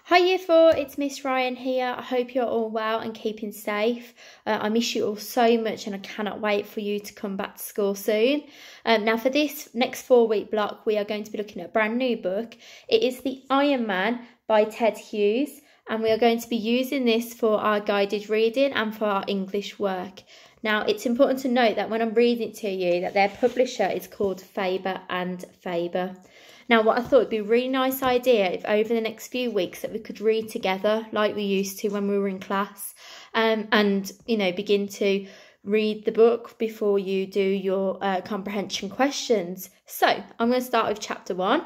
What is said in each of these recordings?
Hi Year 4, it's Miss Ryan here. I hope you're all well and keeping safe. I miss you all so much and I cannot wait for you to come back to school soon. Now for this next 4-week block, we are going to be looking at a brand new book. It is The Iron Man by Ted Hughes, and we are going to be using this for our guided reading and for our English work. Now it's important to note that when I'm reading it to you that their publisher is called Faber and Faber. Now, what I thought would be a really nice idea if over the next few weeks that we could read together like we used to when we were in class, and, you know, begin to read the book before you do your comprehension questions. So I'm going to start with chapter 1.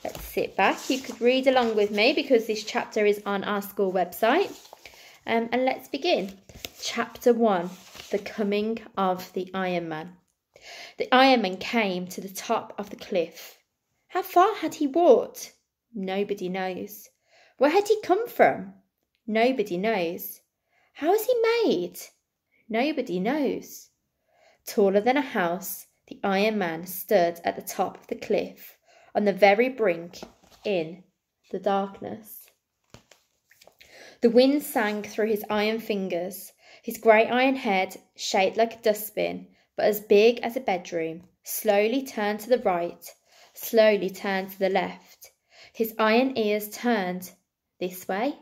Let's sit back. You could read along with me because this chapter is on our school website. And let's begin. Chapter 1, The Coming of the Iron Man. The Iron Man came to the top of the cliff. How far had he walked? Nobody knows. Where had he come from? Nobody knows. How was he made? Nobody knows. Taller than a house, the Iron Man stood at the top of the cliff, on the very brink, in the darkness. The wind sang through his iron fingers. His great iron head, shaped like a dustbin, but as big as a bedroom, slowly turned to the right, slowly turned to the left. His iron ears turned this way,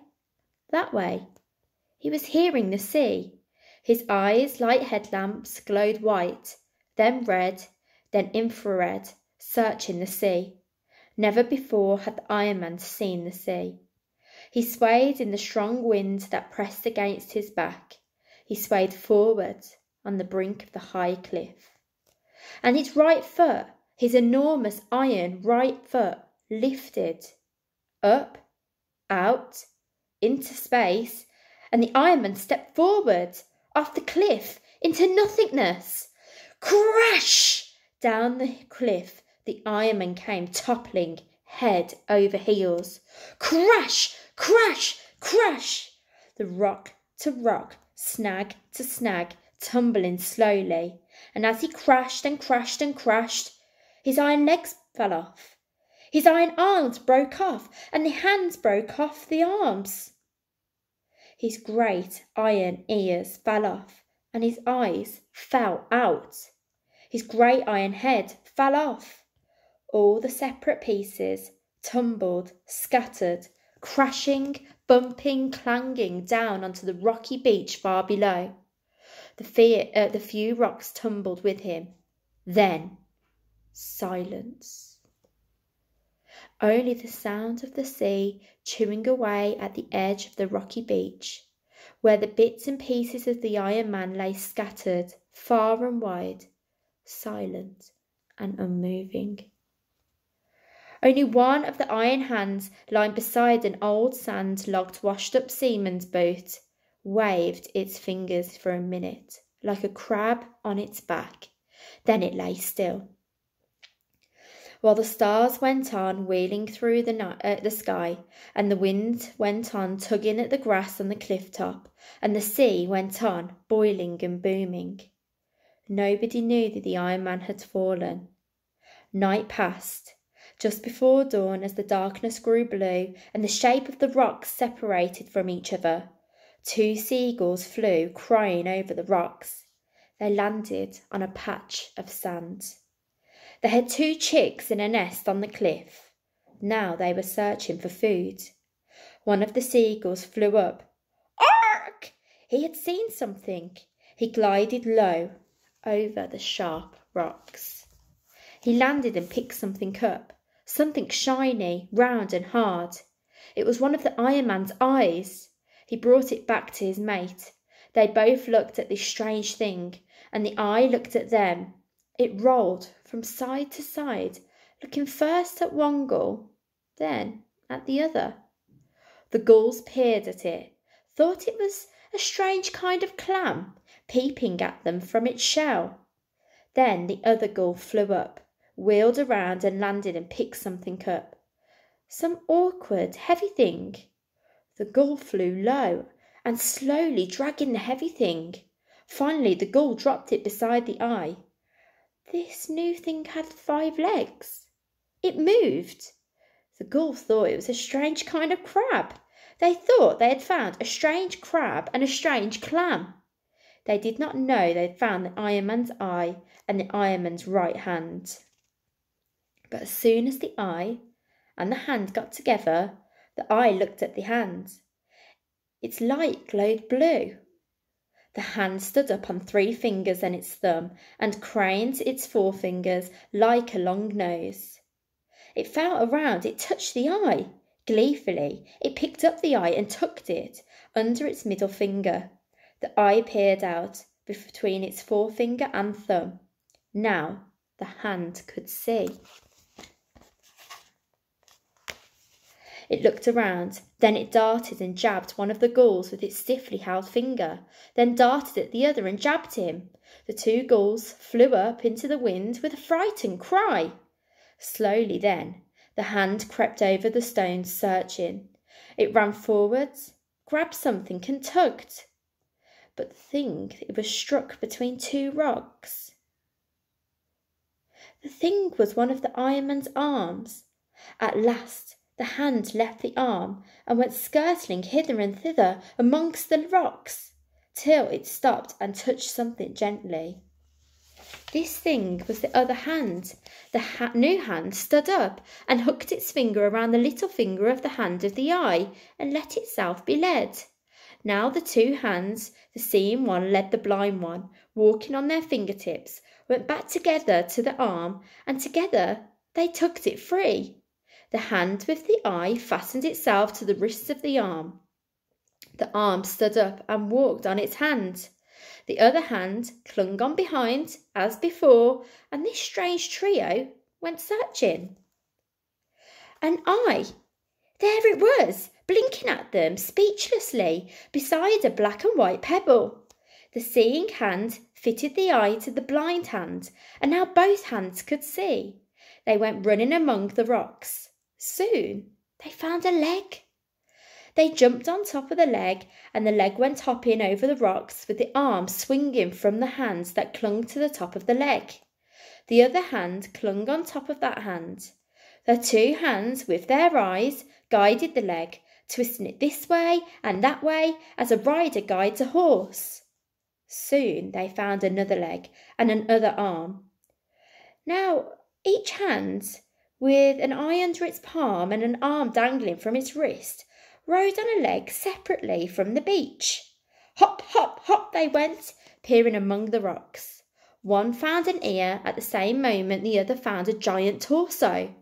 that way. He was hearing the sea. His eyes, like headlamps, glowed white, then red, then infrared, searching the sea. Never before had the Iron Man seen the sea. He swayed in the strong wind that pressed against his back. He swayed forward on the brink of the high cliff. And his right foot, his enormous iron right foot, lifted up, out, into space, and the Iron Man stepped forward, off the cliff, into nothingness. Crash! Down the cliff, the Iron Man came toppling, head over heels. Crash! Crash! Crash! The rock to rock, snag to snag, tumbling slowly, and as he crashed and crashed and crashed, his iron legs fell off. His iron arms broke off, and the hands broke off the arms. His great iron ears fell off, and his eyes fell out. His great iron head fell off. All the separate pieces tumbled, scattered, crashing, bumping, clanging down onto the rocky beach far below. The few rocks tumbled with him. Then silence. Only the sound of the sea chewing away at the edge of the rocky beach, where the bits and pieces of the Iron Man lay scattered far and wide, silent and unmoving. Only one of the iron hands lying beside an old sand-logged washed-up seaman's boat waved its fingers for a minute, like a crab on its back. Then it lay still. While the stars went on wheeling through the sky, and the wind went on tugging at the grass on the cliff top, and the sea went on boiling and booming. Nobody knew that the Iron Man had fallen. Night passed. Just before dawn, as the darkness grew blue and the shape of the rocks separated from each other, 2 seagulls flew crying over the rocks. They landed on a patch of sand. They had 2 chicks in a nest on the cliff. Now they were searching for food. One of the seagulls flew up. Ark! He had seen something. He glided low over the sharp rocks. He landed and picked something up, something shiny, round and hard. It was one of the Iron Man's eyes. He brought it back to his mate. They both looked at this strange thing, and the eye looked at them. It rolled from side to side, looking first at one gull, then at the other. The gulls peered at it, thought it was a strange kind of clam peeping at them from its shell. Then the other gull flew up, wheeled around and landed and picked something up. Some awkward, heavy thing. The gull flew low and slowly dragging the heavy thing. Finally the gull dropped it beside the eye. This new thing had 5 legs. It moved. The gull thought it was a strange kind of crab, They thought they had found a strange crab and a strange clam. They did not know they had found the Iron Man's eye and the Iron Man's right hand. But as soon as the eye and the hand got together, the eye looked at the hand. Its light glowed blue. The hand stood up on 3 fingers and its thumb, and craned its forefingers like a long nose. It felt around, it touched the eye. Gleefully, it picked up the eye and tucked it under its middle finger. The eye peered out between its forefinger and thumb. Now the hand could see. It looked around, then it darted and jabbed one of the gulls with its stiffly held finger, then darted at the other and jabbed him. The 2 gulls flew up into the wind with a frightened cry. Slowly then, the hand crept over the stones searching. It ran forwards, grabbed something and tugged. But the thing, it was struck between 2 rocks. The thing was one of the Iron Man's arms. At last, the hand left the arm and went skirting hither and thither amongst the rocks, till it stopped and touched something gently. This thing was the other hand. The new hand stood up and hooked its finger around the little finger of the hand of the eye and let itself be led. Now the 2 hands, the seeing one led the blind one, walking on their fingertips, went back together to the arm, and together they tugged it free. The hand with the eye fastened itself to the wrists of the arm. The arm stood up and walked on its hand. The other hand clung on behind, as before, and this strange trio went searching. An eye! There it was, blinking at them speechlessly, beside a black and white pebble. The seeing hand fitted the eye to the blind hand, and now both hands could see. They went running among the rocks. Soon they found a leg. They jumped on top of the leg, and the leg went hopping over the rocks with the arm swinging from the hands that clung to the top of the leg. The other hand clung on top of that hand. The 2 hands with their eyes guided the leg, twisting it this way and that way as a rider guides a horse. Soon they found another leg and another arm. Now each hand, with an eye under its palm and an arm dangling from its wrist, rode on a leg separately from the beach. Hop, hop, hop they went, peering among the rocks. One found an ear at the same moment the other found a giant torso.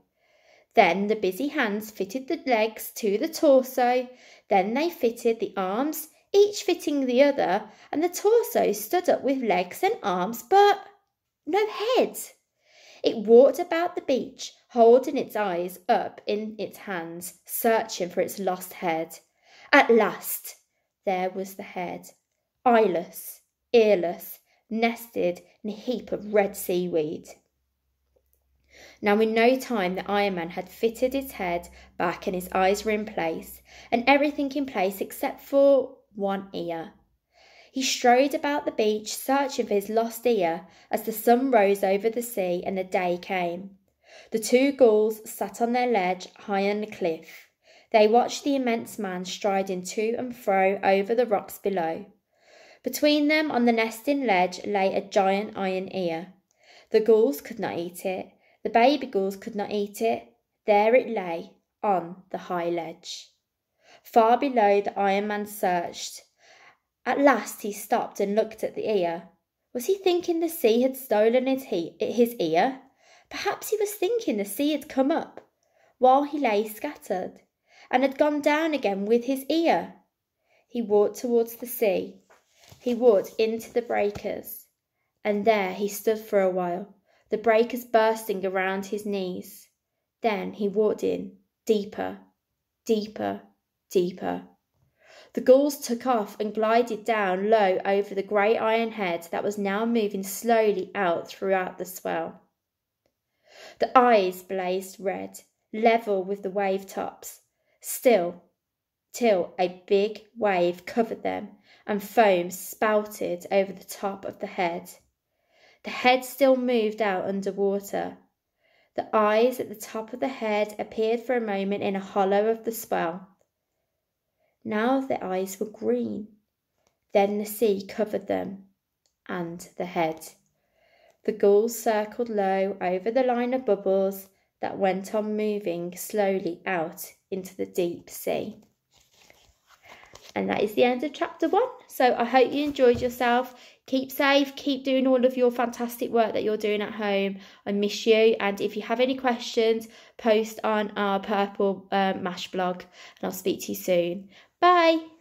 Then the busy hands fitted the legs to the torso. Then they fitted the arms, each fitting the other, and the torso stood up with legs and arms, but no head. It walked about the beach, holding its eyes up in its hands, searching for its lost head. At last, there was the head, eyeless, earless, nested in a heap of red seaweed. Now in no time the Iron Man had fitted his head back and his eyes were in place, and everything in place except for one ear. He strode about the beach searching for his lost ear as the sun rose over the sea and the day came. The 2 gulls sat on their ledge high on the cliff. They watched the immense man striding to and fro over the rocks below. Between them on the nesting ledge lay a giant iron ear. The gulls could not eat it. The baby gulls could not eat it. There it lay on the high ledge. Far below the Iron Man searched. At last he stopped and looked at the ear. Was he thinking the sea had stolen his ear? Perhaps he was thinking the sea had come up while he lay scattered and had gone down again with his ear. He walked towards the sea. He walked into the breakers, and there he stood for a while, the breakers bursting around his knees. Then he walked in, deeper, deeper, deeper. The gulls took off and glided down low over the grey iron head that was now moving slowly out throughout the swell. The eyes blazed red, level with the wave tops, till a big wave covered them and foam spouted over the top of the head. The head still moved out under water. The eyes at the top of the head appeared for a moment in a hollow of the swell. Now their eyes were green. Then the sea covered them and the head. The gulls circled low over the line of bubbles that went on moving slowly out into the deep sea. And that is the end of chapter 1. So I hope you enjoyed yourself. Keep safe. Keep doing all of your fantastic work that you're doing at home. I miss you. And if you have any questions, post on our Purple Mash blog. And I'll speak to you soon. Bye.